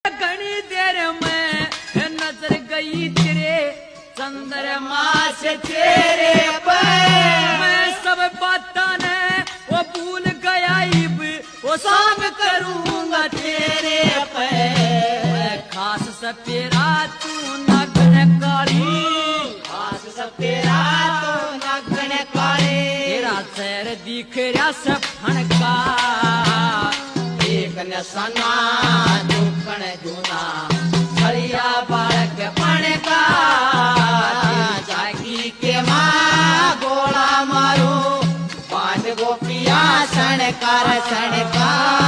घनी देर में नजर गई तेरे चंद्रमा से तेरे पे मैं सब बातां ने वो भूल गया इब वो सब करूंगा तेरे पे मैं खास सपेरा तू नगन काली खास सपेरा तो नगन काले तेरा सैर दिख रहा सफणका एक नसना दुखण जूना छड़िया बालक पणका जागी के माँ गोला मारो पांच गोपिया सणकार सणकार